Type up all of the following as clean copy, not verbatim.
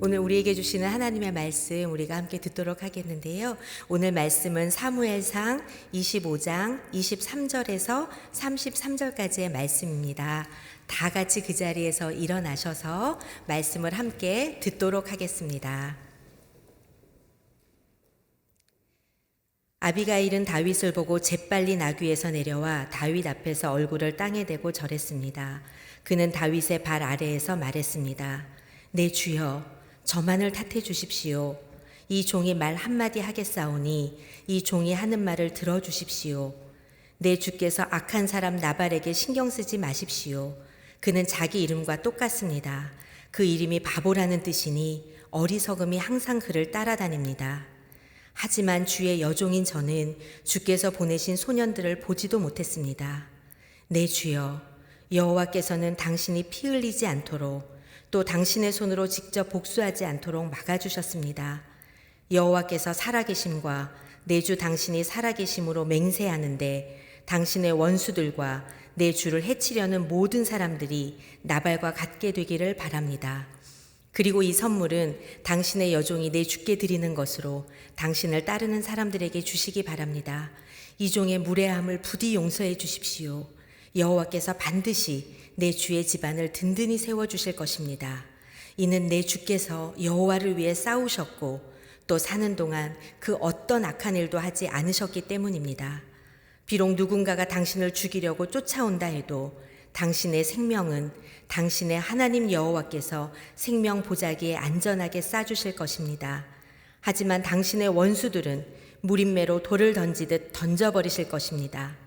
오늘 우리에게 주시는 하나님의 말씀 우리가 함께 듣도록 하겠는데요. 오늘 말씀은 사무엘상 25장 23절에서 33절까지의 말씀입니다. 다 같이 그 자리에서 일어나셔서 말씀을 함께 듣도록 하겠습니다. 아비가일은 다윗을 보고 재빨리 나귀에서 내려와 다윗 앞에서 얼굴을 땅에 대고 절했습니다. 그는 다윗의 발 아래에서 말했습니다. 내 주여, 저만을 탓해 주십시오. 이 종이 말 한마디 하겠사오니 이 종이 하는 말을 들어주십시오. 내 주께서 악한 사람 나발에게 신경 쓰지 마십시오. 그는 자기 이름과 똑같습니다. 그 이름이 바보라는 뜻이니 어리석음이 항상 그를 따라다닙니다. 하지만 주의 여종인 저는 주께서 보내신 소년들을 보지도 못했습니다. 내 주여, 여호와께서는 당신이 피 흘리지 않도록 또 당신의 손으로 직접 복수하지 않도록 막아주셨습니다. 여호와께서 살아계심과 내 주 당신이 살아계심으로 맹세하는데 당신의 원수들과 내 주를 해치려는 모든 사람들이 나발과 같게 되기를 바랍니다. 그리고 이 선물은 당신의 여종이 내 주께 드리는 것으로 당신을 따르는 사람들에게 주시기 바랍니다. 이 종의 무례함을 부디 용서해 주십시오. 여호와께서 반드시 내 주의 집안을 든든히 세워주실 것입니다. 이는 내 주께서 여호와를 위해 싸우셨고 또 사는 동안 그 어떤 악한 일도 하지 않으셨기 때문입니다. 비록 누군가가 당신을 죽이려고 쫓아온다 해도 당신의 생명은 당신의 하나님 여호와께서 생명 보자기에 안전하게 싸주실 것입니다. 하지만 당신의 원수들은 무림매로 돌을 던지듯 던져버리실 것입니다.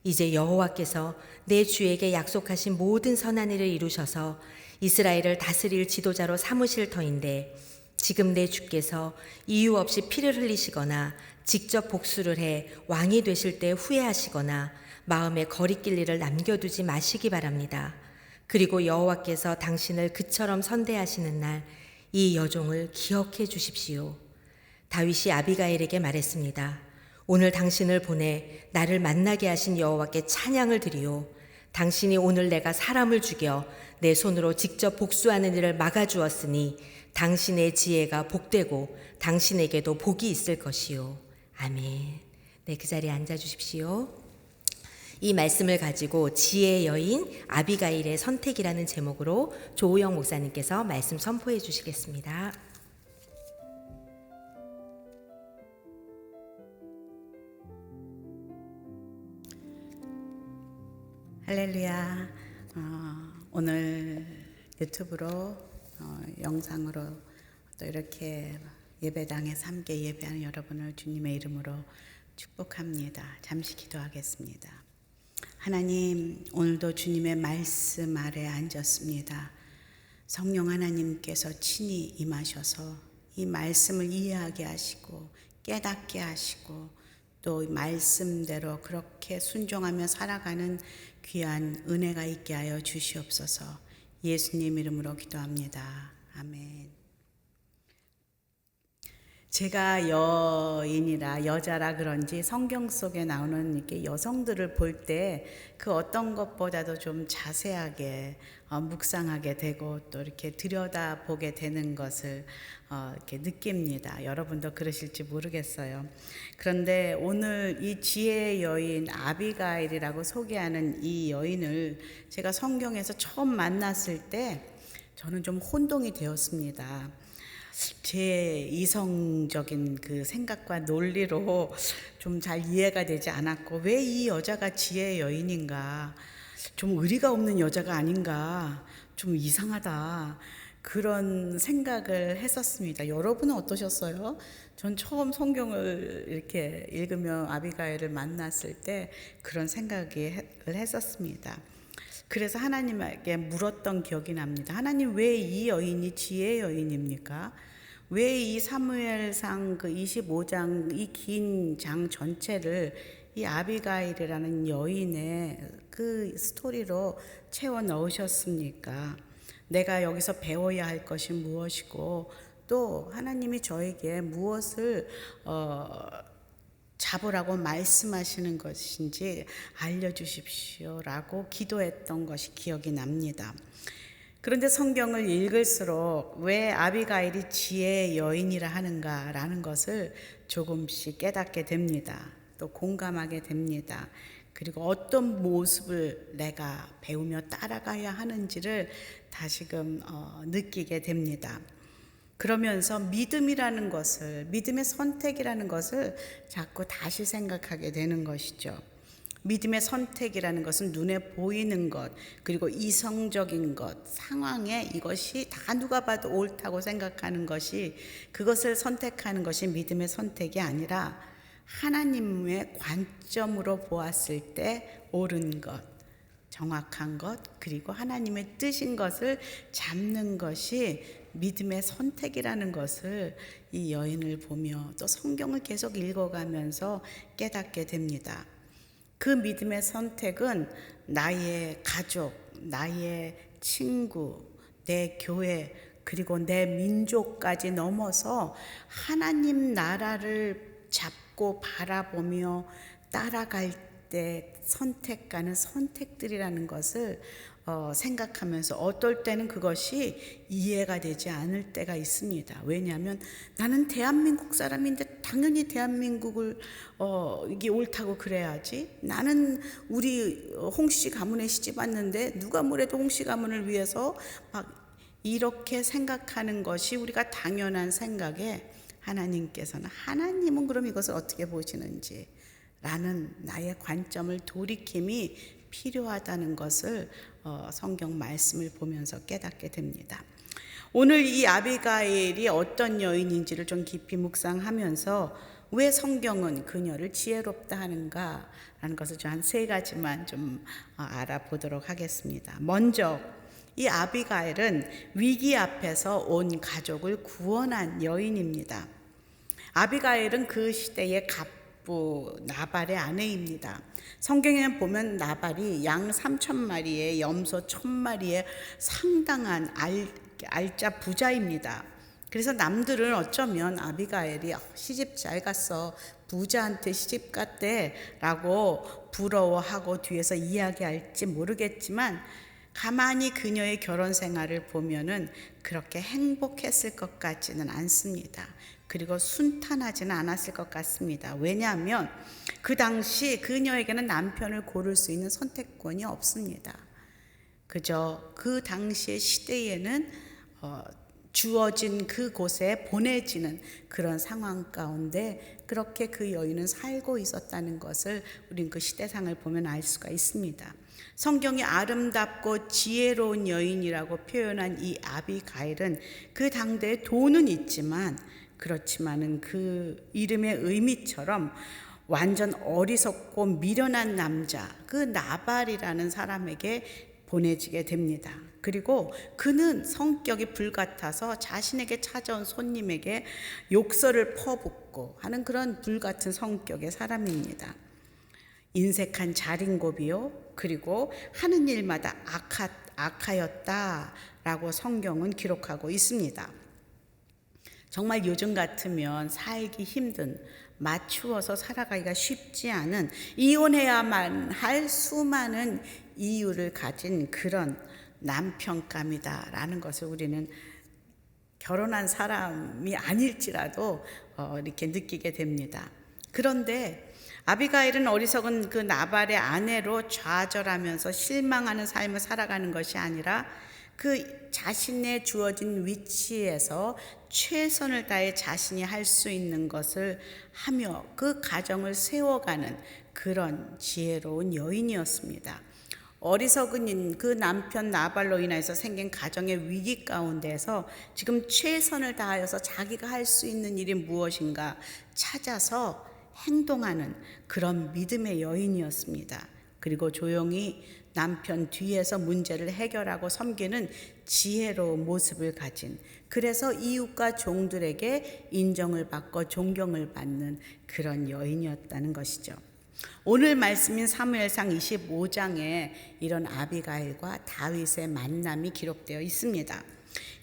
이제 여호와께서 내 주에게 약속하신 모든 선한 일을 이루셔서 이스라엘을 다스릴 지도자로 삼으실 터인데 지금 내 주께서 이유 없이 피를 흘리시거나 직접 복수를 해 왕이 되실 때 후회하시거나 마음에 거리낄 일을 남겨두지 마시기 바랍니다. 그리고 여호와께서 당신을 그처럼 선대하시는 날 이 여종을 기억해 주십시오. 다윗이 아비가일에게 말했습니다. 오늘 당신을 보내 나를 만나게 하신 여호와께 찬양을 드리오. 당신이 오늘 내가 사람을 죽여 내 손으로 직접 복수하는 일을 막아주었으니 당신의 지혜가 복되고 당신에게도 복이 있을 것이요. 아멘. 네, 그 자리에 앉아주십시오. 이 말씀을 가지고 지혜의 여인 아비가일의 선택이라는 제목으로 조우영 목사님께서 말씀 선포해 주시겠습니다. 할렐루야. 오늘 유튜브로 영상으로 또 이렇게 예배당에서 함께 예배하는 여러분을 주님의 이름으로 축복합니다. 잠시 기도하겠습니다. 하나님, 오늘도 주님의 말씀 아래 앉았습니다. 성령 하나님께서 친히 임하셔서 이 말씀을 이해하게 하시고 깨닫게 하시고 또 말씀대로 그렇게 순종하며 살아가는 귀한 은혜가 있게 하여 주시옵소서. 예수님 이름으로 기도합니다. 아멘. 제가 여인이라 여자라 그런지 성경 속에 나오는 이렇게 여성들을 볼 때 그 어떤 것보다도 좀 자세하게 묵상하게 되고 또 이렇게 들여다보게 되는 것을 이렇게 느낍니다. 여러분도 그러실지 모르겠어요. 그런데 오늘 이 지혜의 여인 아비가일이라고 소개하는 이 여인을 제가 성경에서 처음 만났을 때 저는 좀 혼동이 되었습니다. 제 이성적인 그 생각과 논리로 좀 잘 이해가 되지 않았고, 왜 이 여자가 지혜의 여인인가, 좀 의리가 없는 여자가 아닌가, 좀 이상하다, 그런 생각을 했었습니다. 여러분은 어떠셨어요? 전 처음 성경을 이렇게 읽으며 아비가일을 만났을 때 그런 생각을 했었습니다. 그래서 하나님에게 물었던 기억이 납니다. 하나님, 왜 이 여인이 지혜의 여인입니까? 왜 이 사무엘상 그 25장 이 긴 장 전체를 이 아비가일이라는 여인의 그 스토리로 채워 넣으셨습니까? 내가 여기서 배워야 할 것이 무엇이고 또 하나님이 저에게 무엇을 잡으라고 말씀하시는 것인지 알려주십시오라고 기도했던 것이 기억이 납니다. 그런데 성경을 읽을수록 왜 아비가일이 지혜의 여인이라 하는가라는 것을 조금씩 깨닫게 됩니다. 또 공감하게 됩니다. 그리고 어떤 모습을 내가 배우며 따라가야 하는지를 다시금 느끼게 됩니다. 그러면서 믿음이라는 것을, 믿음의 선택이라는 것을 자꾸 다시 생각하게 되는 것이죠. 믿음의 선택이라는 것은 눈에 보이는 것, 그리고 이성적인 것, 상황에 이것이 다 누가 봐도 옳다고 생각하는 것이, 그것을 선택하는 것이 믿음의 선택이 아니라 하나님의 관점으로 보았을 때 옳은 것, 정확한 것, 그리고 하나님의 뜻인 것을 잡는 것이 믿음의 선택이라는 것을 이 여인을 보며 또 성경을 계속 읽어가면서 깨닫게 됩니다. 그 믿음의 선택은 나의 가족, 나의 친구, 내 교회, 그리고 내 민족까지 넘어서 하나님 나라를 잡고 바라보며 따라갈 때 선택하는 선택들이라는 것을 생각하면서 어떨 때는 그것이 이해가 되지 않을 때가 있습니다. 왜냐하면 나는 대한민국 사람인데 당연히 대한민국을 이게 옳다고 그래야지. 나는 우리 홍씨 가문에 시집 왔는데 누가 뭐래도 홍씨 가문을 위해서 막 이렇게 생각하는 것이 우리가 당연한 생각에 하나님께서는 하나님은 그럼 이것을 어떻게 보시는지 라는 나의 관점을 돌이킴이 필요하다는 것을 성경 말씀을 보면서 깨닫게 됩니다. 오늘 이 아비가일이 어떤 여인인지를 좀 깊이 묵상하면서 왜 성경은 그녀를 지혜롭다 하는가 라는 것을 좀 한 세 가지만 좀 알아보도록 하겠습니다. 먼저 이 아비가일은 위기 앞에서 온 가족을 구원한 여인입니다. 아비가일은 그 시대의 나발의 아내입니다. 성경에 보면 나발이 양 3,000마리에 염소 1,000마리에 상당한 알짜 부자입니다. 그래서 남들은 어쩌면 아비가일이 시집 잘 갔어, 부자한테 시집 갔대 라고 부러워하고 뒤에서 이야기할지 모르겠지만 가만히 그녀의 결혼 생활을 보면은 그렇게 행복했을 것 같지는 않습니다. 그리고 순탄하지는 않았을 것 같습니다. 왜냐하면 그 당시 그녀에게는 남편을 고를 수 있는 선택권이 없습니다. 그저 그 당시의 시대에는 주어진 그곳에 보내지는 그런 상황 가운데 그렇게 그 여인은 살고 있었다는 것을 우린 그 시대상을 보면 알 수가 있습니다. 성경이 아름답고 지혜로운 여인이라고 표현한 이 아비가일은 그 당대에 돈은 있지만 그렇지만은 그 이름의 의미처럼 완전 어리석고 미련한 남자, 그 나발이라는 사람에게 보내지게 됩니다. 그리고 그는 성격이 불같아서 자신에게 찾아온 손님에게 욕설을 퍼붓고 하는 그런 불같은 성격의 사람입니다. 인색한 자린고비요, 그리고 하는 일마다 악하였다라고 성경은 기록하고 있습니다. 정말 요즘 같으면 살기 힘든, 맞추어서 살아가기가 쉽지 않은, 이혼해야만 할 수많은 이유를 가진 그런 남편감이다라는 것을 우리는 결혼한 사람이 아닐지라도 이렇게 느끼게 됩니다. 그런데 아비가일은 어리석은 그 나발의 아내로 좌절하면서 실망하는 삶을 살아가는 것이 아니라 그 자신의 주어진 위치에서 최선을 다해 자신이 할 수 있는 것을 하며 그 가정을 세워가는 그런 지혜로운 여인이었습니다. 어리석은 그 남편 나발로 인해서 생긴 가정의 위기 가운데서 지금 최선을 다하여서 자기가 할 수 있는 일이 무엇인가 찾아서 행동하는 그런 믿음의 여인이었습니다. 그리고 조용히 남편 뒤에서 문제를 해결하고 섬기는 지혜로운 모습을 가진, 그래서 이웃과 종들에게 인정을 받고 존경을 받는 그런 여인이었다는 것이죠. 오늘 말씀인 사무엘상 25장에 이런 아비가일과 다윗의 만남이 기록되어 있습니다.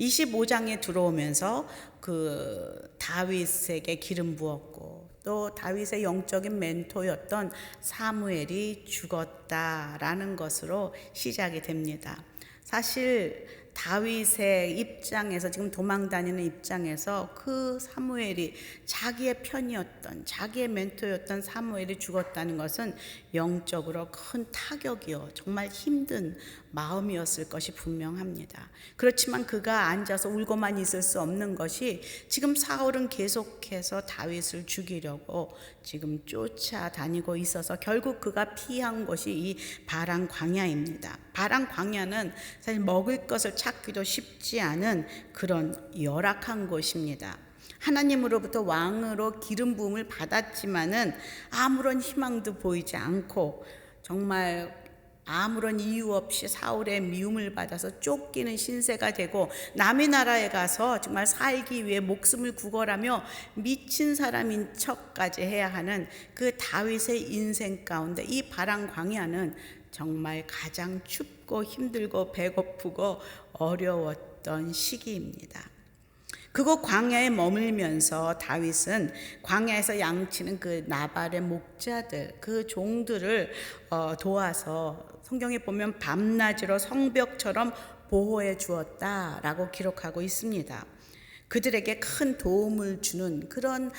25장에 들어오면서 그 다윗에게 기름 부었고 또 다윗의 영적인 멘토였던 사무엘이 죽었다라는 것으로 시작이 됩니다. 사실 다윗의 입장에서 지금 도망다니는 입장에서 그 사무엘이 자기의 편이었던 자기의 멘토였던 사무엘이 죽었다는 것은 영적으로 큰 타격이요 정말 힘든 마음이었을 것이 분명합니다. 그렇지만 그가 앉아서 울고만 있을 수 없는 것이 지금 사울은 계속해서 다윗을 죽이려고 지금 쫓아다니고 있어서 결국 그가 피한 곳이 이 바란 광야입니다. 바란 광야는 사실 먹을 것을 찾기도 쉽지 않은 그런 열악한 곳입니다. 하나님으로부터 왕으로 기름 부음을 받았지만은 아무런 희망도 보이지 않고 정말 아무런 이유 없이 사울의 미움을 받아서 쫓기는 신세가 되고 남의 나라에 가서 정말 살기 위해 목숨을 구걸하며 미친 사람인 척까지 해야 하는 그 다윗의 인생 가운데 이 바란 광야는 정말 가장 춥고 힘들고 배고프고 어려웠던 시기입니다. 그곳 광야에 머물면서 다윗은 광야에서 양치는 그 나발의 목자들, 그 종들을 도와서 성경에 보면 밤낮으로 성벽처럼 보호해 주었다라고 기록하고 있습니다. 그들에게 큰 도움을 주는 그런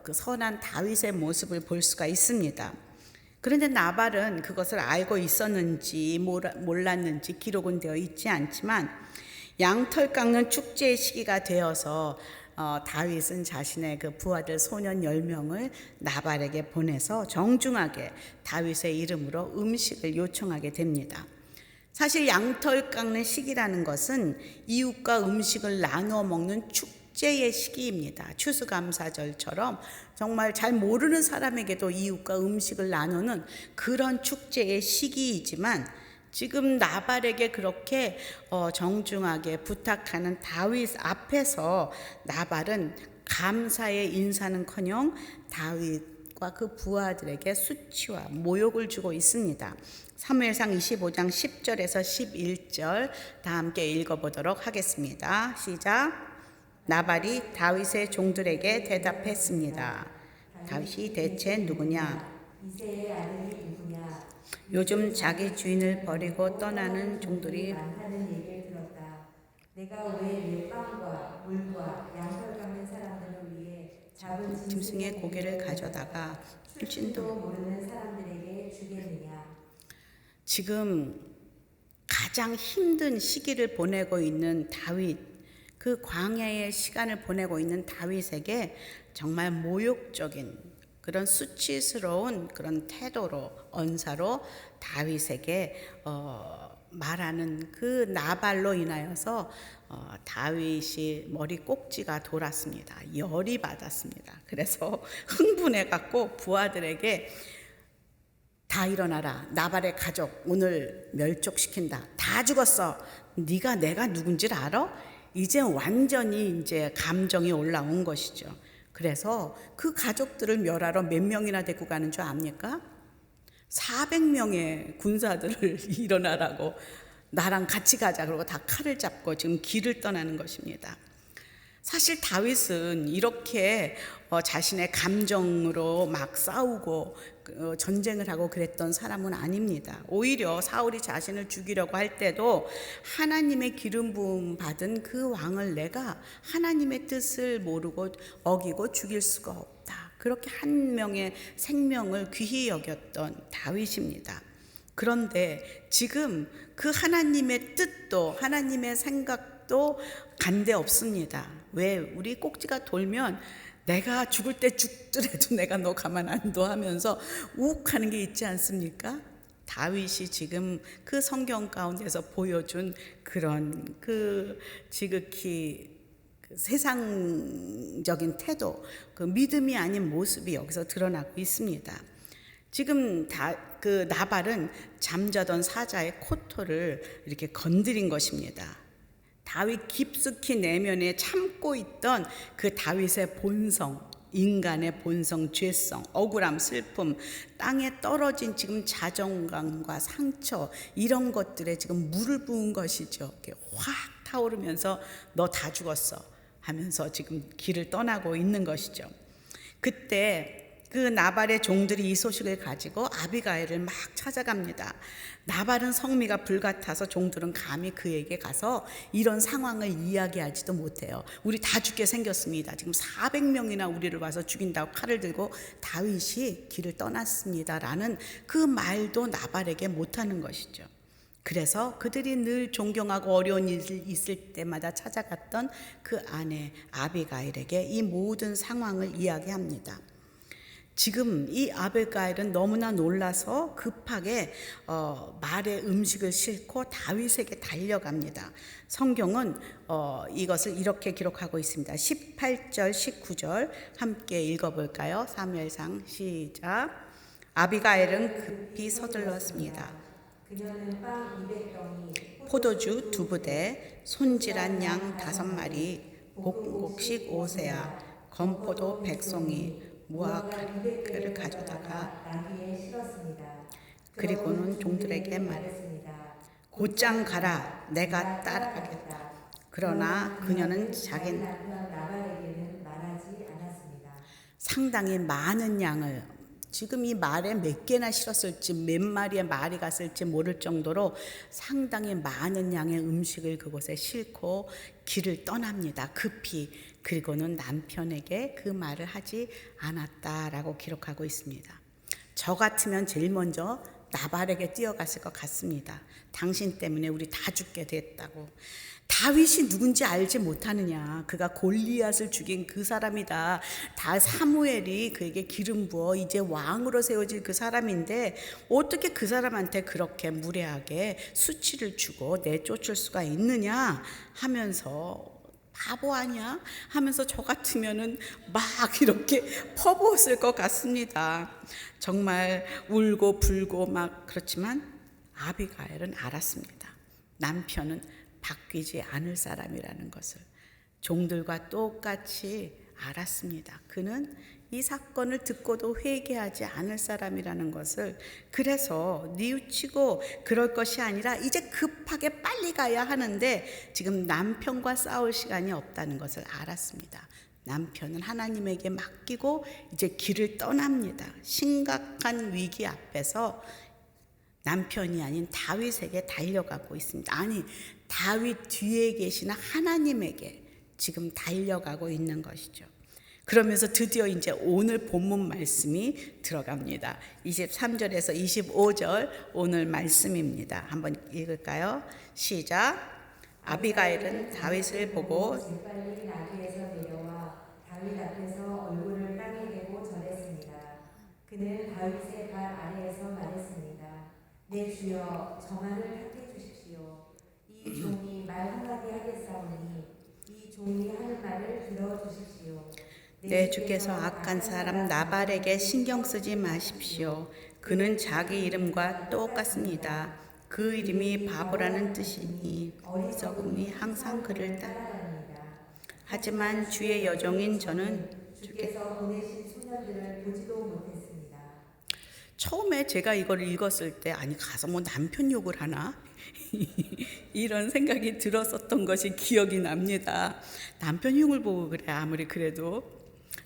그 선한 다윗의 모습을 볼 수가 있습니다. 그런데 나발은 그것을 알고 있었는지 몰랐는지 기록은 되어 있지 않지만 양털 깎는 축제의 시기가 되어서 다윗은 자신의 그 부하들 소년 10명을 나발에게 보내서 정중하게 다윗의 이름으로 음식을 요청하게 됩니다. 사실 양털 깎는 시기라는 것은 이웃과 음식을 나눠 먹는 축제의 시기입니다. 추수감사절처럼 정말 잘 모르는 사람에게도 이웃과 음식을 나누는 그런 축제의 시기이지만 지금 나발에게 그렇게 정중하게 부탁하는 다윗 앞에서 나발은 감사의 인사는커녕 다윗과 그 부하들에게 수치와 모욕을 주고 있습니다. 사무엘상 25장 10절에서 11절 다 함께 읽어보도록 하겠습니다. 시작. 나발이 다윗의 종들에게 대답했습니다. 다윗이 대체 누구냐? 이새의 아들이 누구냐? 요즘 자기 주인을 버리고 떠나는 종들이 많다는 얘기를 들었다. 내가 왜 내 빵과 물과 양털 깎는 사람들을 위해 작은 짐승의 고기를 가져다가 출신도 모르는 사람들에게 주겠느냐? 지금 가장 힘든 시기를 보내고 있는 다윗, 그 광야의 시간을 보내고 있는 다윗에게 정말 모욕적인 그런 수치스러운 그런 태도로 언사로 다윗에게 말하는 그 나발로 인하여서 다윗이 머리 꼭지가 돌았습니다. 열이 받았습니다. 그래서 흥분해 갖고 부하들에게 다 일어나라. 나발의 가족 오늘 멸족시킨다. 다 죽었어. 네가 내가 누군지를 알아? 이제 완전히 이제 감정이 올라온 것이죠. 그래서 그 가족들을 멸하러 몇 명이나 데리고 가는 줄 압니까? 400명의 군사들을 일어나라고 나랑 같이 가자 그러고 다 칼을 잡고 지금 길을 떠나는 것입니다. 사실 다윗은 이렇게 자신의 감정으로 막 싸우고 전쟁을 하고 그랬던 사람은 아닙니다. 오히려 사울이 자신을 죽이려고 할 때도 하나님의 기름 부음 받은 그 왕을 내가 하나님의 뜻을 모르고 어기고 죽일 수가 없다. 그렇게 한 명의 생명을 귀히 여겼던 다윗입니다. 그런데 지금 그 하나님의 뜻도 하나님의 생각도 간데 없습니다. 왜? 우리 꼭지가 돌면 내가 죽을 때 죽더라도 내가 너 가만 안 둬 하면서 욱하는 게 있지 않습니까? 다윗이 지금 그 성경 가운데서 보여준 그런 그 지극히 세상적인 태도, 그 믿음이 아닌 모습이 여기서 드러나고 있습니다. 지금 그 나발은 잠자던 사자의 코털을 이렇게 건드린 것입니다. 다윗 깊숙이 내면에 참고 있던 그 다윗의 본성, 인간의 본성, 죄성, 억울함, 슬픔, 땅에 떨어진 지금 자존감과 상처 이런 것들에 지금 물을 부은 것이죠. 이렇게 확 타오르면서 너 다 죽었어 하면서 지금 길을 떠나고 있는 것이죠. 그때 그 나발의 종들이 이 소식을 가지고 아비가일을 막 찾아갑니다. 나발은 성미가 불같아서 종들은 감히 그에게 가서 이런 상황을 이야기하지도 못해요. 우리 다 죽게 생겼습니다. 지금 400명이나 우리를 와서 죽인다고 칼을 들고 다윗이 길을 떠났습니다. 라는 그 말도 나발에게 못하는 것이죠. 그래서 그들이 늘 존경하고 어려운 일이 있을 때마다 찾아갔던 그 아내 아비가일에게 이 모든 상황을 이야기합니다. 지금 이 아비가일은 너무나 놀라서 급하게 말에 음식을 싣고 다윗에게 달려갑니다. 성경은 이것을 이렇게 기록하고 있습니다. 18절 19절 함께 읽어볼까요? 사무엘상 시작. 아비가일은 급히 서둘렀습니다. 그녀는 빵 200덩이, 포도주 2부대, 손질한 양 5마리, 곡곡식 5세야, 건포도 100송이, 무화 가루를 가져다가 나귀에 실었습니다. 그리고는 종들에게 말했습니다. 곧장 가라, 내가 따라가겠다. 그러나 그녀는 자기 남편 나발에게는 말하지 않았습니다. 상당히 많은 양을, 지금 이 말에 몇 개나 실었을지 몇 마리의 말이 갔을지 모를 정도로 상당히 많은 양의 음식을 그곳에 싣고 길을 떠납니다. 급히. 그리고는 남편에게 그 말을 하지 않았다라고 기록하고 있습니다. 저 같으면 제일 먼저 나발에게 뛰어갔을 것 같습니다. 당신 때문에 우리 다 죽게 됐다고. 다윗이 누군지 알지 못하느냐. 그가 골리앗을 죽인 그 사람이다. 다 사무엘이 그에게 기름 부어 이제 왕으로 세워질 그 사람인데 어떻게 그 사람한테 그렇게 무례하게 수치를 주고 내쫓을 수가 있느냐 하면서 바보 아니야? 하면서 저 같으면은 막 이렇게 퍼부었을 것 같습니다. 정말 울고 불고 막 그렇지만 아비가일은 알았습니다. 남편은 바뀌지 않을 사람이라는 것을 종들과 똑같이 알았습니다. 그는 이 사건을 듣고도 회개하지 않을 사람이라는 것을, 그래서 뉘우치고 그럴 것이 아니라 이제 급하게 빨리 가야 하는데 지금 남편과 싸울 시간이 없다는 것을 알았습니다. 남편은 하나님에게 맡기고 이제 길을 떠납니다. 심각한 위기 앞에서 남편이 아닌 다윗에게 달려가고 있습니다. 아니, 다윗 뒤에 계시는 하나님에게 지금 달려가고 있는 것이죠. 그러면서 드디어 이제 오늘 본문 말씀이 들어갑니다. 23절에서 25절 오늘 말씀입니다. 한번 읽을까요? 시작. 아비가일은 다윗을 보고 재빨리 나귀에서 내려와 다윗 앞에서 얼굴을 땅에 대고 절했습니다. 그는 다윗의 발 아래에서 말했습니다. 내 주여, 저만을 택해 주십시오. 이 종이 말 한마디 하겠사오니 이 종이 하는 말을 들어주십시오. 내 주께서 악한 사람 나발에게 신경 쓰지 마십시오. 그는 자기 이름과 똑같습니다. 그 이름이 바보라는 뜻이니 어리석음이 항상 그를 따라갑니다. 하지만 주의 여종인 저는 주께서 보내신 소년들을 보지도 못했습니다. 처음에 제가 이걸 읽었을 때 아니 가서 뭐 남편 욕을 하나? 이런 생각이 들었었던 것이 기억이 납니다. 남편 흉을 보고 그래 아무리 그래도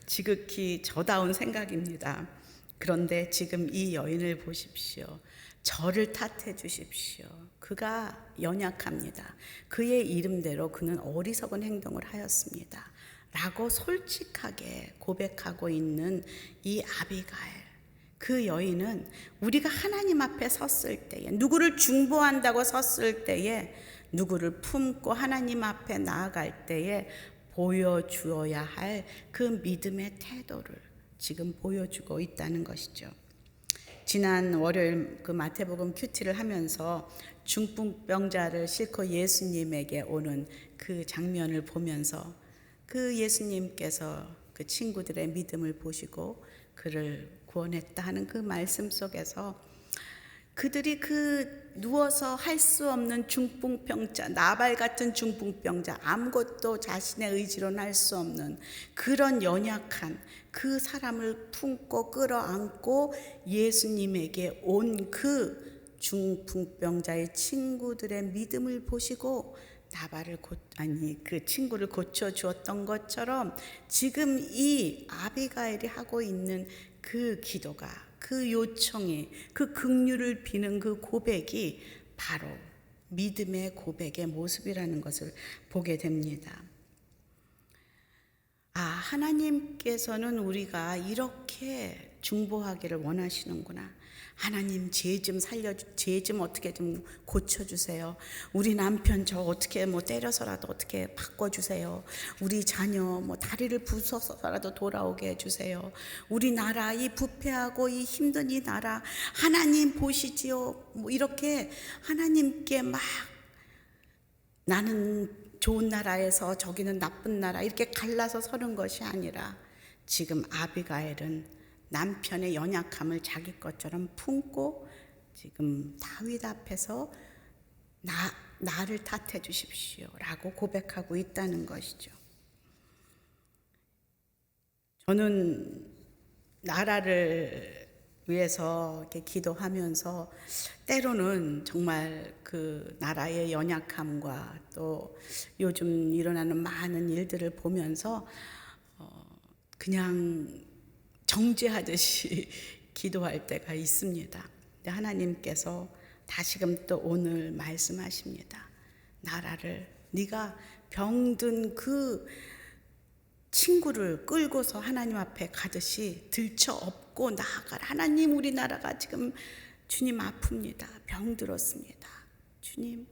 지극히 저다운 생각입니다. 그런데 지금 이 여인을 보십시오. 저를 탓해 주십시오. 그가 연약합니다. 그의 이름대로 그는 어리석은 행동을 하였습니다. 라고 솔직하게 고백하고 있는 이 아비가일. 그 여인은 우리가 하나님 앞에 섰을 때에, 누구를 중보한다고 섰을 때에, 누구를 품고 하나님 앞에 나아갈 때에 보여주어야 할 그 믿음의 태도를 지금 보여주고 있다는 것이죠. 지난 월요일 그 마태복음 큐티를 하면서 중풍병자를 싣고 예수님에게 오는 그 장면을 보면서 그 예수님께서 그 친구들의 믿음을 보시고 그를 구원했다 하는 그 말씀 속에서 그들이 그 누워서 할 수 없는 중풍병자, 나발 같은 중풍병자, 아무것도 자신의 의지로는 할 수 없는 그런 연약한 그 사람을 품고 끌어안고 예수님에게 온 그 중풍병자의 친구들의 믿음을 보시고 나발을 그 친구를 고쳐 주었던 것처럼 지금 이 아비가일이 하고 있는 그 기도가, 그 요청이, 그 긍휼을 비는 그 고백이 바로 믿음의 고백의 모습이라는 것을 보게 됩니다. 하나님께서는 우리가 이렇게 중보하기를 원하시는구나. 하나님, 죄 좀 어떻게 좀 고쳐주세요. 우리 남편 저 어떻게 때려서라도 어떻게 바꿔주세요. 우리 자녀 다리를 부숴서라도 돌아오게 해주세요. 우리 나라, 이 부패하고 이 힘든 이 나라 하나님 보시지요. 이렇게 하나님께 막 나는 좋은 나라에서 저기는 나쁜 나라 이렇게 갈라서 서는 것이 아니라, 지금 아비가일은 남편의 연약함을 자기 것처럼 품고 지금 다윗 앞에서 나를 탓해 주십시오 라고 고백하고 있다는 것이죠. 저는 나라를 위해서 이렇게 기도하면서 때로는 정말 그 나라의 연약함과 또 요즘 일어나는 많은 일들을 보면서 그냥 정죄하듯이 기도할 때가 있습니다. 근데 하나님께서 다시금 또 오늘 말씀하십니다. 나라를, 네가 병든 그 친구를 끌고서 하나님 앞에 가듯이 들쳐 업고 나아가라. 하나님, 우리나라가 지금 주님 아픕니다. 병들었습니다. 주님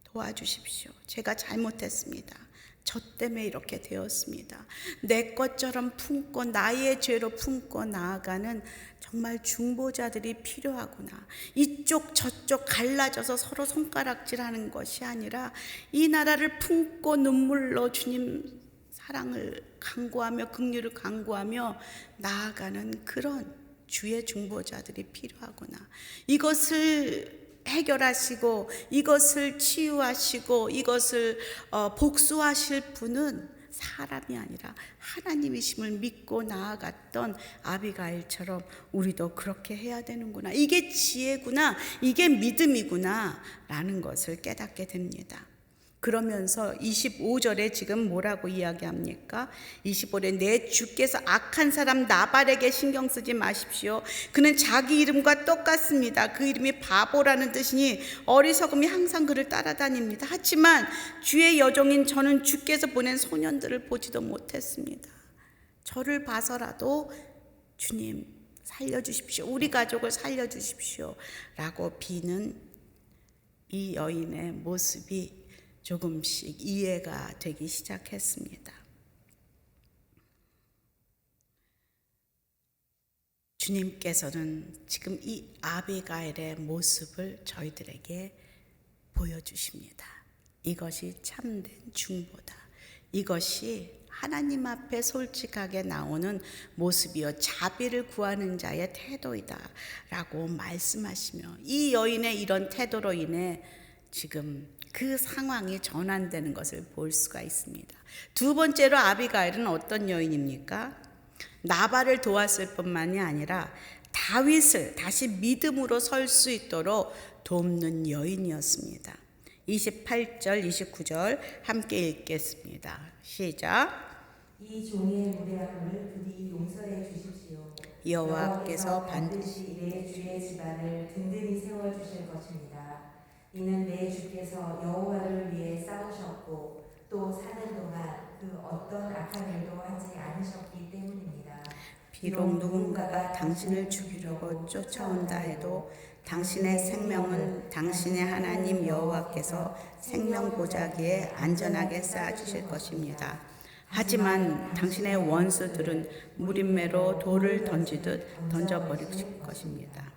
도와주십시오. 제가 잘못했습니다. 저 때문에 이렇게 되었습니다. 내 것처럼 품고 나의 죄로 품고 나아가는 정말 중보자들이 필요하구나. 이쪽 저쪽 갈라져서 서로 손가락질하는 것이 아니라 이 나라를 품고 눈물로 주님 사랑을 간구하며 긍휼을 간구하며 나아가는 그런 주의 중보자들이 필요하구나. 이것을 해결하시고 이것을 치유하시고 이것을 복수하실 분은 사람이 아니라 하나님이심을 믿고 나아갔던 아비가일처럼 우리도 그렇게 해야 되는구나. 이게 지혜구나. 이게 믿음이구나 라는 것을 깨닫게 됩니다. 그러면서 25절에 지금 뭐라고 이야기합니까? 25절에 내 주께서 악한 사람 나발에게 신경 쓰지 마십시오. 그는 자기 이름과 똑같습니다. 그 이름이 바보라는 뜻이니 어리석음이 항상 그를 따라다닙니다. 하지만 주의 여종인 저는 주께서 보낸 소년들을 보지도 못했습니다. 저를 봐서라도 주님 살려주십시오. 우리 가족을 살려주십시오 라고 비는 이 여인의 모습이 조금씩 이해가 되기 시작했습니다. 주님께서는 지금 이 아비가일의 모습을 저희들에게 보여주십니다. 이것이 참된 중보다. 이것이 하나님 앞에 솔직하게 나오는 모습이요 자비를 구하는 자의 태도이다 라고 말씀하시며, 이 여인의 이런 태도로 인해 지금 그 상황이 전환되는 것을 볼 수가 있습니다. 두 번째로 아비가일은 어떤 여인입니까? 나발을 도왔을 뿐만이 아니라 다윗을 다시 믿음으로 설 수 있도록 돕는 여인이었습니다. 28절 29절 함께 읽겠습니다. 시작. 이 종의 무례함을 부디 용서해 주십시오. 여호와께서 반드시 내 주의 집안을 든든히 세워주실 것입니다. 이는 내 주께서 여호와를 위해 싸우셨고 또 사는 동안 그 어떤 악한 일도 하지 않으셨기 때문입니다. 비록 누군가가 당신을 죽이려고 쫓아온다 해도 당신의 생명은 당신의 하나님 여호와께서 생명 보자기에 안전하게 쌓아주실 것입니다. 하지만 당신의 원수들은 무림매로 돌을 던지듯 던져버리실 것입니다.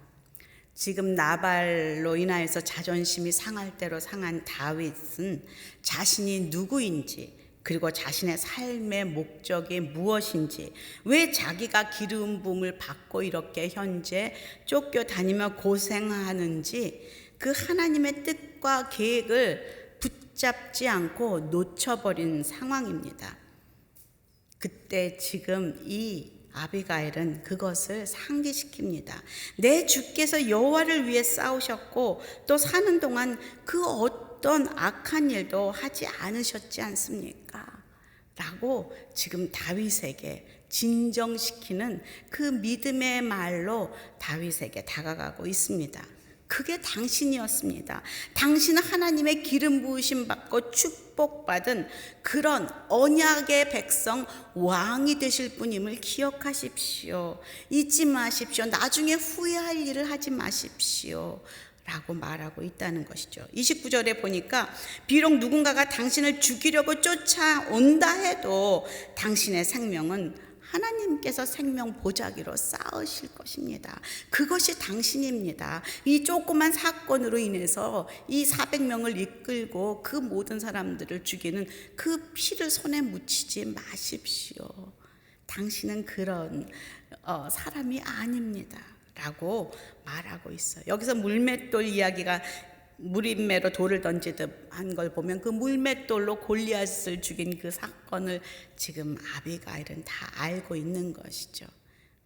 지금 나발로 인하여서 자존심이 상할 대로 상한 다윗은 자신이 누구인지, 그리고 자신의 삶의 목적이 무엇인지, 왜 자기가 기름 부음을 받고 이렇게 현재 쫓겨다니며 고생하는지 그 하나님의 뜻과 계획을 붙잡지 않고 놓쳐버린 상황입니다. 그때 지금 이 아비가일은 그것을 상기시킵니다. 내 주께서 여호와를 위해 싸우셨고 또 사는 동안 그 어떤 악한 일도 하지 않으셨지 않습니까? 라고 지금 다윗에게 진정시키는 그 믿음의 말로 다윗에게 다가가고 있습니다. 그게 당신이었습니다. 당신은 하나님의 기름 부으심 받고 축복받은 그런 언약의 백성 왕이 되실 분임을 기억하십시오. 잊지 마십시오. 나중에 후회할 일을 하지 마십시오. 라고 말하고 있다는 것이죠. 29절에 보니까 비록 누군가가 당신을 죽이려고 쫓아온다 해도 당신의 생명은 하나님께서 생명 보자기로 쌓으실 것입니다. 그것이 당신입니다. 이 조그만 사건으로 인해서 이 400명을 이끌고 그 모든 사람들을 죽이는 그 피를 손에 묻히지 마십시오. 당신은 그런 사람이 아닙니다. 라고 말하고 있어요. 여기서 물맷돌 이야기가 무림매로 돌을 던지듯 한 걸 보면 그 물맷돌로 골리앗을 죽인 그 사건을 지금 아비가일은 다 알고 있는 것이죠.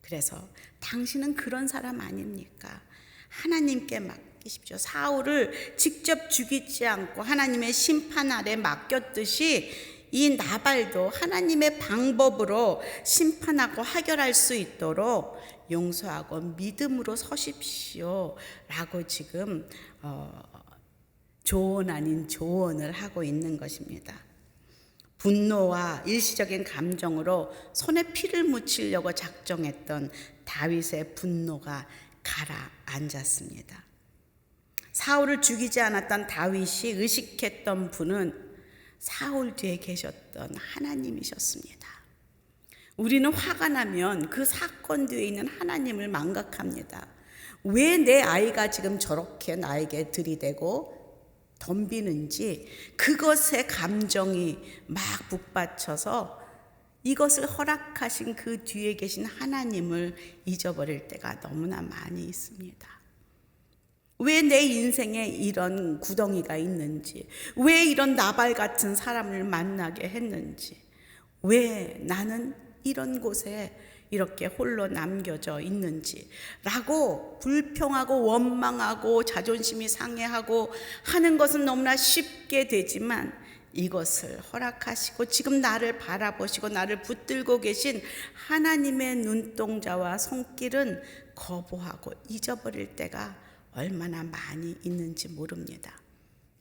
그래서 당신은 그런 사람 아닙니까? 하나님께 맡기십시오. 사울을 직접 죽이지 않고 하나님의 심판 아래 맡겼듯이 이 나발도 하나님의 방법으로 심판하고 해결할 수 있도록 용서하고 믿음으로 서십시오 라고 지금 조언 아닌 조언을 하고 있는 것입니다. 분노와 일시적인 감정으로 손에 피를 묻히려고 작정했던 다윗의 분노가 가라앉았습니다. 사울을 죽이지 않았던 다윗이 의식했던 분은 사울 뒤에 계셨던 하나님이셨습니다. 우리는 화가 나면 그 사건 뒤에 있는 하나님을 망각합니다. 왜 내 아이가 지금 저렇게 나에게 들이대고 덤비는지 그것에 감정이 막 북받쳐서 이것을 허락하신 그 뒤에 계신 하나님을 잊어버릴 때가 너무나 많이 있습니다. 왜 내 인생에 이런 구덩이가 있는지, 왜 이런 나발 같은 사람을 만나게 했는지, 왜 나는 이런 곳에 이렇게 홀로 남겨져 있는지 라고 불평하고 원망하고 자존심이 상해하고 하는 것은 너무나 쉽게 되지만 이것을 허락하시고 지금 나를 바라보시고 나를 붙들고 계신 하나님의 눈동자와 손길은 거부하고 잊어버릴 때가 얼마나 많이 있는지 모릅니다.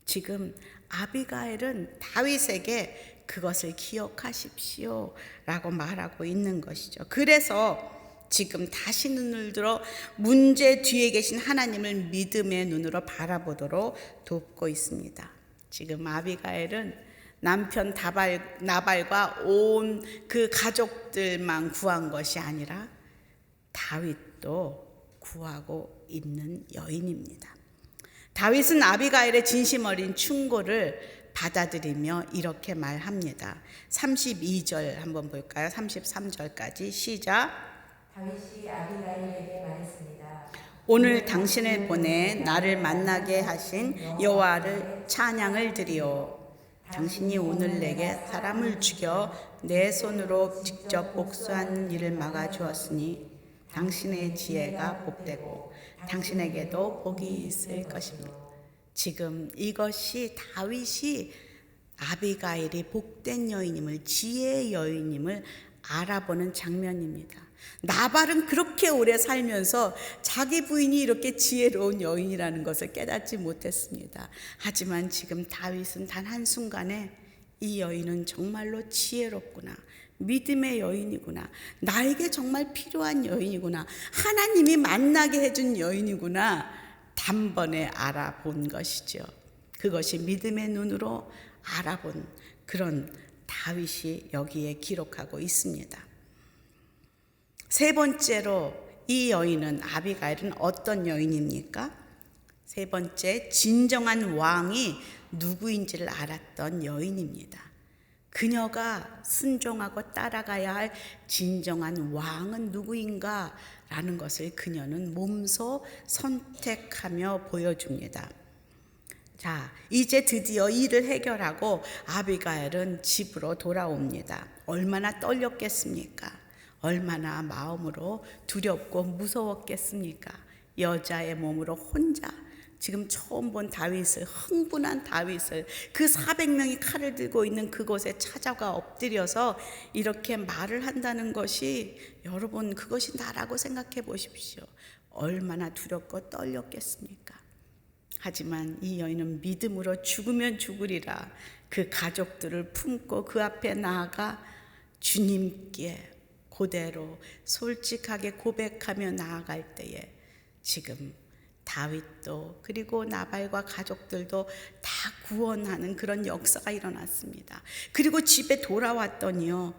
지금 아비가일은 다윗에게 그것을 기억하십시오 라고 말하고 있는 것이죠. 그래서 지금 다시 눈을 들어 문제 뒤에 계신 하나님을 믿음의 눈으로 바라보도록 돕고 있습니다. 지금 아비가일은 남편 나발과 온 그 가족들만 구한 것이 아니라 다윗도 구하고 있는 여인입니다. 다윗은 아비가일의 진심 어린 충고를 받아들이며 이렇게 말합니다. 32절 한번 볼까요? 33절까지 시작. 다윗이 아비가일에게 말했습니다. 오늘 당신을 보내 나를 만나게 하신 여호와를 찬양을 드리오. 당신이 오늘 내게 사람을 죽여 내 손으로 직접 복수하는 일을 막아주었으니 당신의 지혜가 복되고 당신에게도 복이 있을 것입니다. 지금 이것이 다윗이 아비가일이 복된 여인임을, 지혜의 여인임을 알아보는 장면입니다. 나발은 그렇게 오래 살면서 자기 부인이 이렇게 지혜로운 여인이라는 것을 깨닫지 못했습니다. 하지만 지금 다윗은 단 한순간에 이 여인은 정말로 지혜롭구나, 믿음의 여인이구나, 나에게 정말 필요한 여인이구나, 하나님이 만나게 해준 여인이구나 단번에 알아본 것이죠. 그것이 믿음의 눈으로 알아본 그런 다윗이 여기에 기록하고 있습니다. 세 번째로 이 여인은, 아비가일은 어떤 여인입니까? 세 번째, 진정한 왕이 누구인지를 알았던 여인입니다. 그녀가 순종하고 따라가야 할 진정한 왕은 누구인가 라는 것을 그녀는 몸소 선택하며 보여줍니다. 자, 이제 드디어 일을 해결하고 아비가일은 집으로 돌아옵니다. 얼마나 떨렸겠습니까? 얼마나 마음으로 두렵고 무서웠겠습니까? 여자의 몸으로 혼자 지금 처음 본 다윗을, 흥분한 다윗을 그 400명이 칼을 들고 있는 그곳에 찾아가 엎드려서 이렇게 말을 한다는 것이, 여러분 그것이 나라고 생각해 보십시오. 얼마나 두렵고 떨렸겠습니까? 하지만 이 여인은 믿음으로 죽으면 죽으리라 그 가족들을 품고 그 앞에 나아가 주님께 그대로 솔직하게 고백하며 나아갈 때에 지금 다윗도 그리고 나발과 가족들도 다 구원하는 그런 역사가 일어났습니다. 그리고 집에 돌아왔더니요,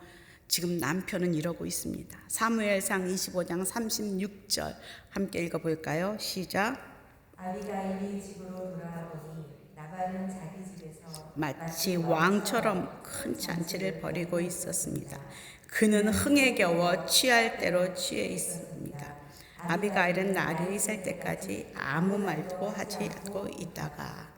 지금 남편은 이러고 있습니다. 사무엘상 25장 36절 함께 읽어볼까요? 시작. 아비가일이 집으로 돌아오니 나발은 자기 집에서 마치 왕처럼 큰 잔치를 벌이고 있었습니다. 그는 흥에 겨워 취할 대로 취해 있습니다. 아비가일은 날이 셀 때까지 아무 말도 하지 않고 있다가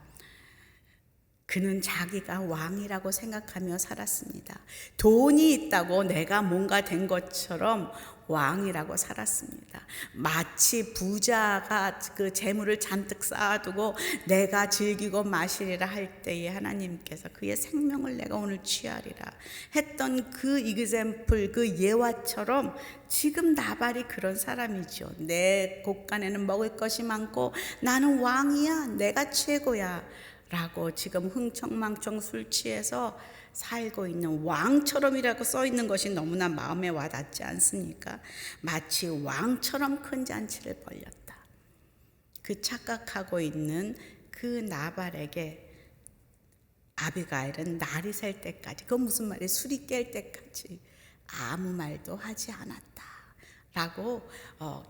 그는 자기가 왕이라고 생각하며 살았습니다. 돈이 있다고 내가 뭔가 된 것처럼 왕이라고 살았습니다. 마치 부자가 그 재물을 잔뜩 쌓아두고 내가 즐기고 마시리라 할 때에 하나님께서 그의 생명을 내가 오늘 취하리라 했던 그 이그젬플, 그 예화처럼 지금 나발이 그런 사람이죠. 내 곳간에는 먹을 것이 많고 나는 왕이야, 내가 최고야 라고 지금 흥청망청 술 취해서 살고 있는 왕처럼이라고 써 있는 것이 너무나 마음에 와닿지 않습니까? 마치 왕처럼 큰 잔치를 벌였다. 그 착각하고 있는 그 나발에게 아비가일은 날이 셀 때까지, 그건 무슨 말이에요? 술이 깰 때까지 아무 말도 하지 않았다 라고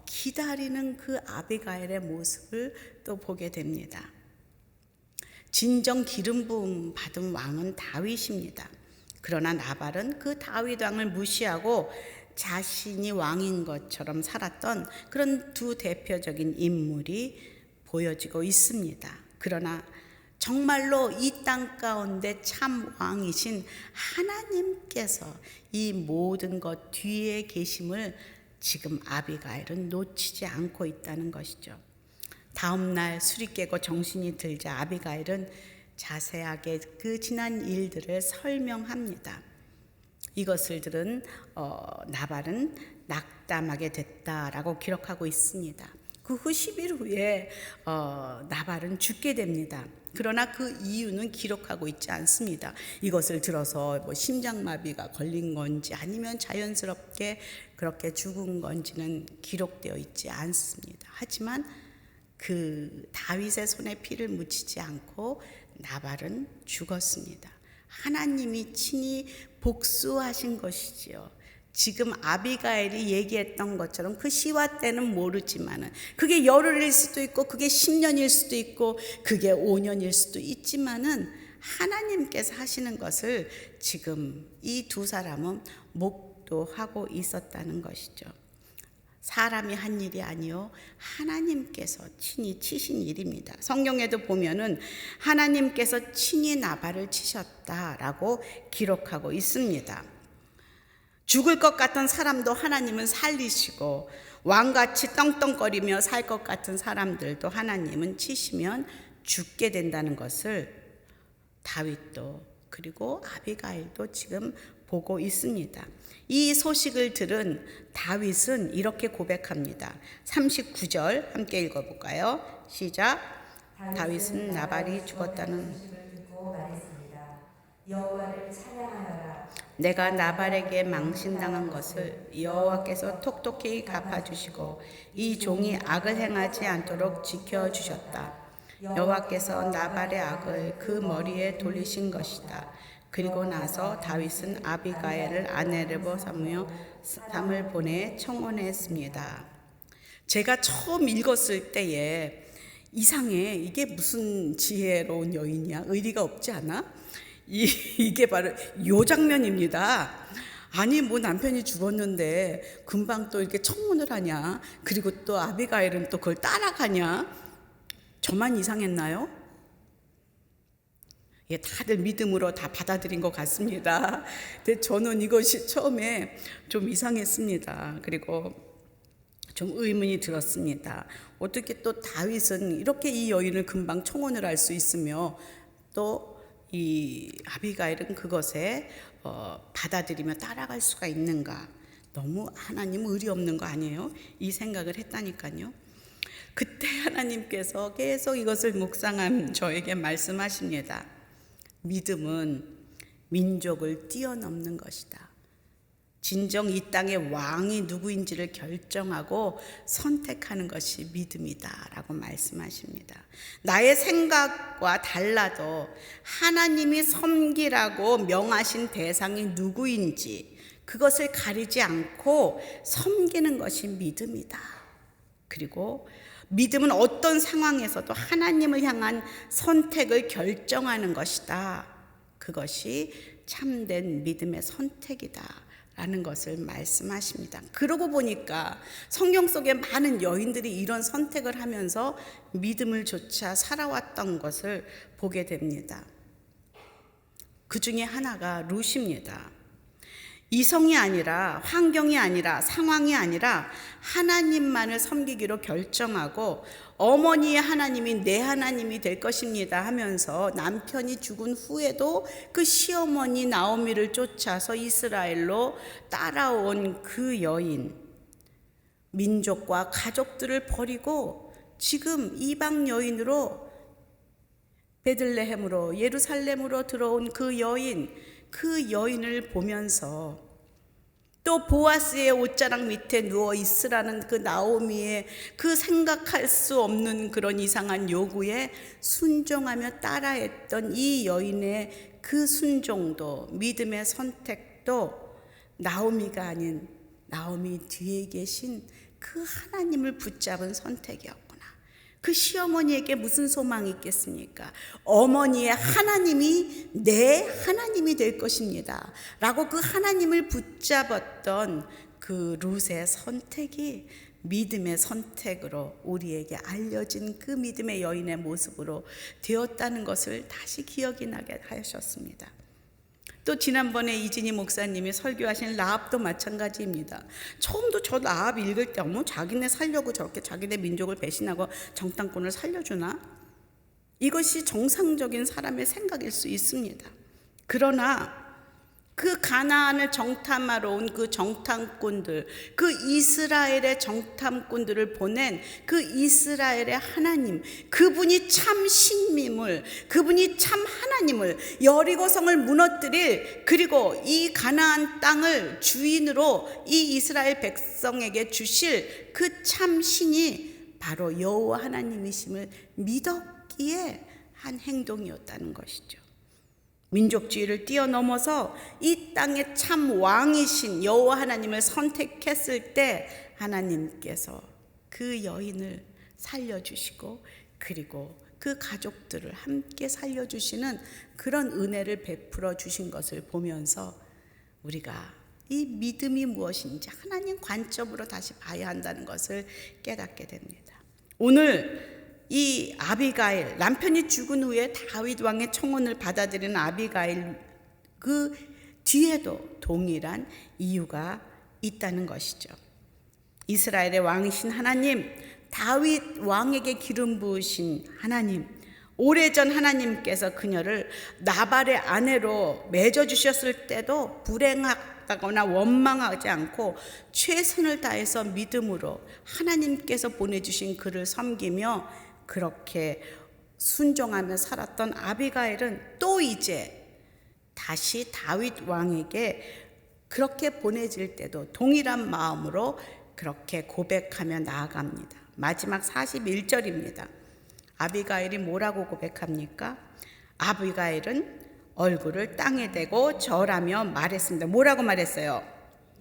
기다리는 그 아비가일의 모습을 또 보게 됩니다. 진정 기름 부음 받은 왕은 다윗입니다. 그러나 나발은 그 다윗 왕을 무시하고 자신이 왕인 것처럼 살았던 그런 두 대표적인 인물이 보여지고 있습니다. 그러나 정말로 이 땅 가운데 참 왕이신 하나님께서 이 모든 것 뒤에 계심을 지금 아비가일은 놓치지 않고 있다는 것이죠. 다음 날 술이 깨고 정신이 들자 아비가일은 자세하게 그 지난 일들을 설명합니다. 이것을 들은 나발은 낙담하게 됐다라고 기록하고 있습니다. 그 후 10일 후에 나발은 죽게 됩니다. 그러나 그 이유는 기록하고 있지 않습니다. 이것을 들어서 뭐 심장마비가 걸린 건지 아니면 자연스럽게 그렇게 죽은 건지는 기록되어 있지 않습니다. 하지만 그 다윗의 손에 피를 묻히지 않고 나발은 죽었습니다. 하나님이 친히 복수하신 것이지요. 지금 아비가일이 얘기했던 것처럼 그 시와 때는 모르지만은 그게 열흘일 수도 있고 그게 10년일 수도 있고 그게 5년일 수도 있지만은 하나님께서 하시는 것을 지금 이 두 사람은 목도하고 있었다는 것이죠. 사람이 한 일이 아니요 하나님께서 친히 치신 일입니다. 성경에도 보면은 하나님께서 친히 나발을 치셨다라고 기록하고 있습니다. 죽을 것 같은 사람도 하나님은 살리시고 왕같이 떵떵거리며 살 것 같은 사람들도 하나님은 치시면 죽게 된다는 것을 다윗도 그리고 아비가일도 지금 보고 있습니다. 이 소식을 들은 다윗은 이렇게 고백합니다. 39절 함께 읽어볼까요? 시작. 다윗은 나발이 죽었다는 여호와를 찬양하여라. 내가 나발에게 망신당한 것을 여호와께서 톡톡히 갚아주시고 이 종이 악을 행하지 않도록 지켜주셨다. 여호와께서 나발의 악을 그 머리에 돌리신 것이다. 그리고 나서 다윗은 아비가일을 아내로 삼을 보내 청혼했습니다. 제가 처음 읽었을 때에 이상해. 이게 무슨 지혜로운 여인이야? 의리가 없지 않아? 이게 바로 요 장면입니다. 아니 뭐 남편이 죽었는데 금방 또 이렇게 청혼을 하냐? 그리고 또 아비가일은 또 그걸 따라가냐? 저만 이상했나요? 예, 다들 믿음으로 다 받아들인 것 같습니다. 근데 저는 이것이 처음에 좀 이상했습니다. 그리고 좀 의문이 들었습니다. 어떻게 또 다윗은 이렇게 이 여인을 금방 청혼을 할 수 있으며 또 이 아비가일은 그것에 받아들이며 따라갈 수가 있는가? 너무 하나님 의리 없는 거 아니에요? 이 생각을 했다니까요. 그때 하나님께서 계속 이것을 묵상한 저에게 말씀하십니다. 믿음은 민족을 뛰어넘는 것이다. 진정 이 땅의 왕이 누구인지를 결정하고 선택하는 것이 믿음이다 라고 말씀하십니다. 나의 생각과 달라도 하나님이 섬기라고 명하신 대상이 누구인지 그것을 가리지 않고 섬기는 것이 믿음이다. 그리고 믿음은 어떤 상황에서도 하나님을 향한 선택을 결정하는 것이다. 그것이 참된 믿음의 선택이다 라는 것을 말씀하십니다. 그러고 보니까 성경 속에 많은 여인들이 이런 선택을 하면서 믿음을 조차 살아왔던 것을 보게 됩니다. 그 중에 하나가 룻입니다. 이성이 아니라 환경이 아니라 상황이 아니라 하나님만을 섬기기로 결정하고 어머니의 하나님이 내 하나님이 될 것입니다 하면서 남편이 죽은 후에도 그 시어머니 나오미를 쫓아서 이스라엘로 따라온 그 여인, 민족과 가족들을 버리고 지금 이방 여인으로 베들레헴으로 예루살렘으로 들어온 그 여인을 보면서 또 보아스의 옷자락 밑에 누워 있으라는 그 나오미의 그 생각할 수 없는 그런 이상한 요구에 순종하며 따라했던 이 여인의 그 순종도 믿음의 선택도 나오미가 아닌 나오미 뒤에 계신 그 하나님을 붙잡은 선택이었구나. 그 시어머니에게 무슨 소망이 있겠습니까? 어머니의 하나님이 내 하나님이 될 것입니다 라고 그 하나님을 붙잡았던 그 룻의 선택이 믿음의 선택으로 우리에게 알려진 그 믿음의 여인의 모습으로 되었다는 것을 다시 기억이 나게 하셨습니다. 또 지난번에 이진희 목사님이 설교하신 라합도 마찬가지입니다. 처음도 저 라합 읽을 때 어머 자기네 살려고 저렇게 자기네 민족을 배신하고 정탐꾼을 살려주나? 이것이 정상적인 사람의 생각일 수 있습니다. 그러나 그 가나안을 정탐하러 온 그 정탐꾼들, 그 이스라엘의 정탐꾼들을 보낸 그 이스라엘의 하나님, 그분이 참 신임을, 그분이 참 하나님을, 여리고성을 무너뜨릴, 그리고 이 가나안 땅을 주인으로 이 이스라엘 백성에게 주실 그 참 신이 바로 여호와 하나님이심을 믿었기에 한 행동이었다는 것이죠. 민족주의를 뛰어넘어서 이 땅의 참 왕이신 여호와 하나님을 선택했을 때 하나님께서 그 여인을 살려주시고 그리고 그 가족들을 함께 살려주시는 그런 은혜를 베풀어 주신 것을 보면서 우리가 이 믿음이 무엇인지 하나님 관점으로 다시 봐야 한다는 것을 깨닫게 됩니다. 오늘 이 아비가일, 남편이 죽은 후에 다윗 왕의 청혼을 받아들이는 아비가일, 그 뒤에도 동일한 이유가 있다는 것이죠. 이스라엘의 왕이신 하나님, 다윗 왕에게 기름 부으신 하나님, 오래전 하나님께서 그녀를 나발의 아내로 맺어주셨을 때도 불행하다거나 원망하지 않고 최선을 다해서 믿음으로 하나님께서 보내주신 그를 섬기며 그렇게 순종하며 살았던 아비가일은 또 이제 다시 다윗 왕에게 그렇게 보내질 때도 동일한 마음으로 그렇게 고백하며 나아갑니다. 마지막 41절입니다. 아비가일이 뭐라고 고백합니까? 아비가일은 얼굴을 땅에 대고 절하며 말했습니다. 뭐라고 말했어요?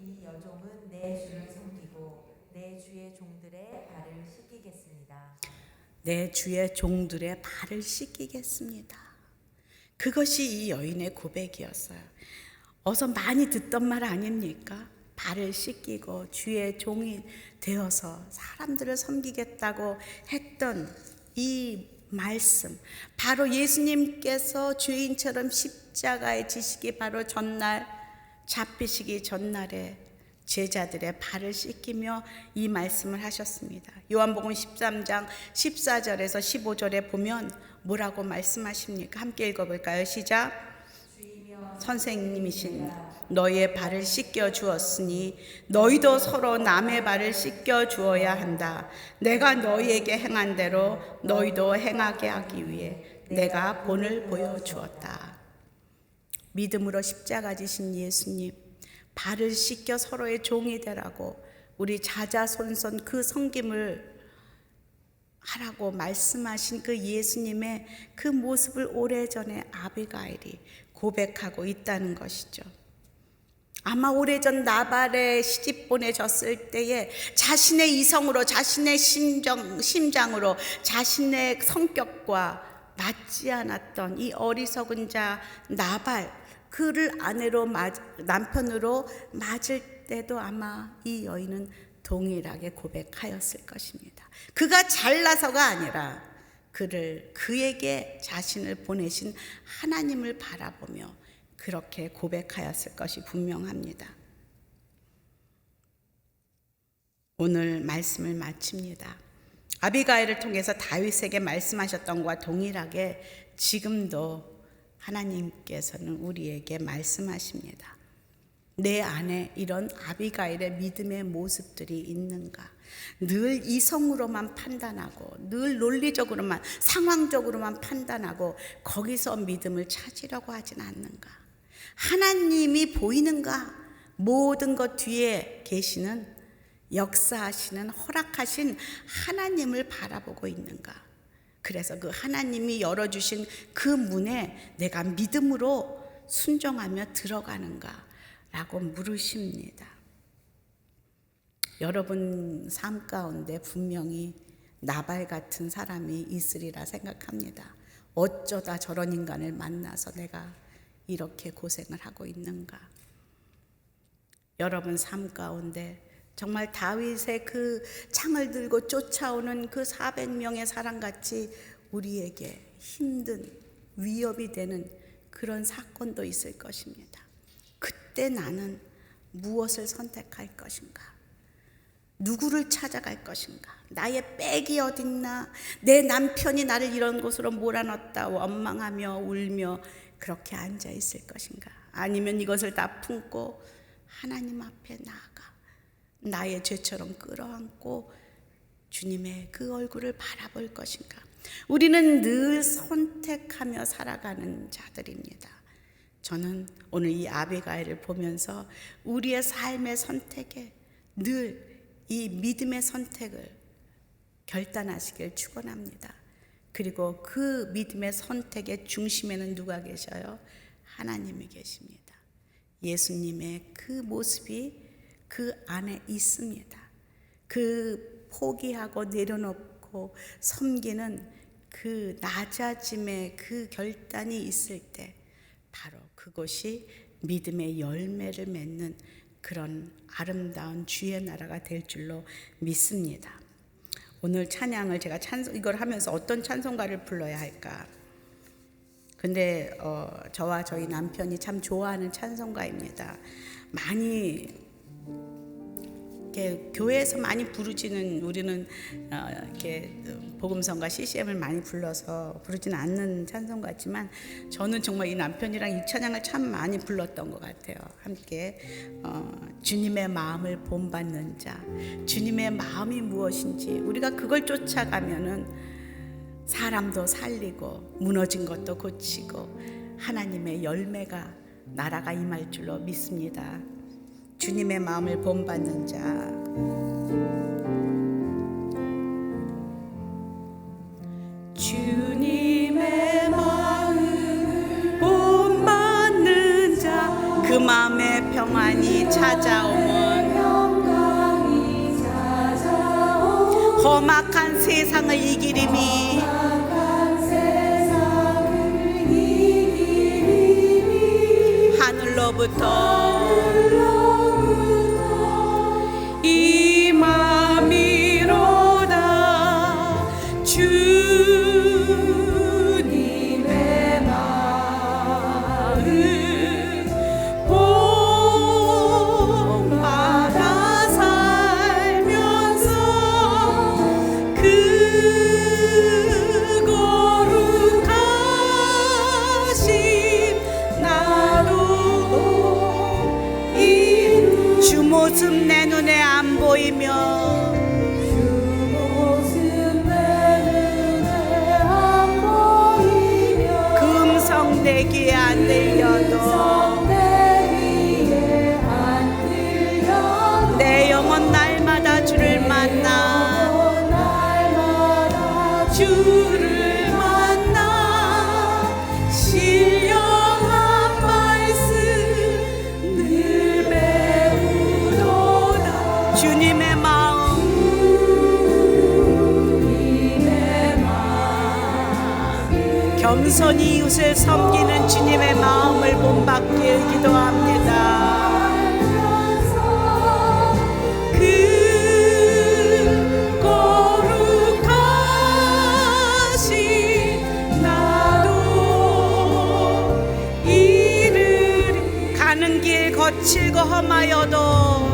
이 여종은 내 주를 섬기고 내 주의 종들의 발을 씻기겠습니다. 내 주의 종들의 발을 씻기겠습니다. 그것이 이 여인의 고백이었어요. 어서 많이 듣던 말 아닙니까? 발을 씻기고 주의 종이 되어서 사람들을 섬기겠다고 했던 이 말씀, 바로 예수님께서 죄인처럼 십자가에 지시기 바로 전날, 잡히시기 전날에 제자들의 발을 씻기며 이 말씀을 하셨습니다. 요한복음 13장 14절에서 15절에 보면 뭐라고 말씀하십니까? 함께 읽어볼까요? 시작. 선생님이신 너희의 발을 씻겨 주었으니 너희도 서로 남의 발을 씻겨 주어야 한다. 내가 너희에게 행한 대로 너희도 행하게 하기 위해 내가 본을 보여주었다. 믿음으로 십자가 지신 예수님, 발을 씻겨 서로의 종이 되라고 우리 자자손손 그 섬김을 하라고 말씀하신 그 예수님의 그 모습을 오래전에 아비가일이 고백하고 있다는 것이죠. 아마 오래전 나발에 시집 보내졌을 때에 자신의 이성으로, 자신의 심장으로, 자신의 성격과 맞지 않았던 이 어리석은 자 나발, 그를 남편으로 맞을 때도 아마 이 여인은 동일하게 고백하였을 것입니다. 그가 잘나서가 아니라 그에게 자신을 보내신 하나님을 바라보며 그렇게 고백하였을 것이 분명합니다. 오늘 말씀을 마칩니다. 아비가일을 통해서 다윗에게 말씀하셨던 것과 동일하게 지금도 하나님께서는 우리에게 말씀하십니다. 내 안에 이런 아비가일의 믿음의 모습들이 있는가? 늘 이성으로만 판단하고, 늘 논리적으로만, 상황적으로만 판단하고 거기서 믿음을 찾으려고 하진 않는가? 하나님이 보이는가? 모든 것 뒤에 계시는, 역사하시는, 허락하신 하나님을 바라보고 있는가? 그래서 그 하나님이 열어주신 그 문에 내가 믿음으로 순종하며 들어가는가? 라고 물으십니다. 여러분 삶 가운데 분명히 나발 같은 사람이 있으리라 생각합니다. 어쩌다 저런 인간을 만나서 내가 이렇게 고생을 하고 있는가? 여러분 삶 가운데 정말 다윗의 그 창을 들고 쫓아오는 그 400명의 사람같이 우리에게 힘든 위협이 되는 그런 사건도 있을 것입니다. 그때 나는 무엇을 선택할 것인가? 누구를 찾아갈 것인가? 나의 백이 어딨나? 내 남편이 나를 이런 곳으로 몰아넣었다 원망하며 울며 그렇게 앉아 있을 것인가? 아니면 이것을 다 품고 하나님 앞에 나아가 나의 죄처럼 끌어안고 주님의 그 얼굴을 바라볼 것인가? 우리는 늘 선택하며 살아가는 자들입니다. 저는 오늘 이 아비가일을 보면서 우리의 삶의 선택에 늘 이 믿음의 선택을 결단하시길 축원합니다. 그리고 그 믿음의 선택의 중심에는 누가 계셔요? 하나님이 계십니다. 예수님의 그 모습이 그 안에 있습니다. 그 포기하고 내려놓고 섬기는 그 낮아짐의 그 결단이 있을 때 바로 그것이 믿음의 열매를 맺는 그런 아름다운 주의 나라가 될 줄로 믿습니다. 오늘 찬양을 제가 이걸 하면서 어떤 찬송가를 불러야 할까? 근데 저와 저희 남편이 참 좋아하는 찬송가입니다. 많이 이렇게 교회에서 많이 부르지는, 우리는 이렇게 복음성가 CCM을 많이 불러서 부르지는 않는 찬송 같지만 저는 정말 이 남편이랑 이 찬양을 참 많이 불렀던 것 같아요. 함께 주님의 마음을 본받는 자, 주님의 마음이 무엇인지 우리가 그걸 쫓아가면은 사람도 살리고 무너진 것도 고치고 하나님의 열매가 나라가 임할 줄로 믿습니다. 주님의 마음을 본받는 자. 주님의 마음을 본받는 자, 그 마음의 평안이 찾아오면 험악한 세상을 이기리니 하늘로부터 임함이로다. 주님의 마음을 본받아 주 모습 내 눈에 안 보이며 그 음성 내 귀에 안 들려도 내 영혼 날마다 주를 만나 주를 만나 신령한 말씀 늘 배우도다. 주님의 마음 겸손히 이웃을 섬기는 주님의 마음을 본받기를 기도합니다. 그 거룩하신 나도 이르리. 가는 길 거칠고 험하여도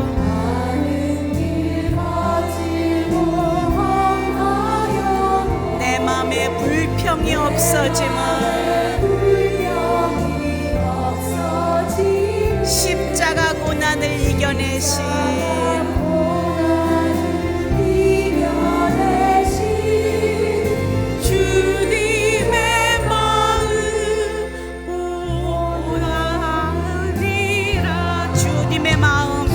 내 맘에 불평이 없어짐은 십자가 고난을 이겨내신 주님의 마음 오하리라. 주님의 마음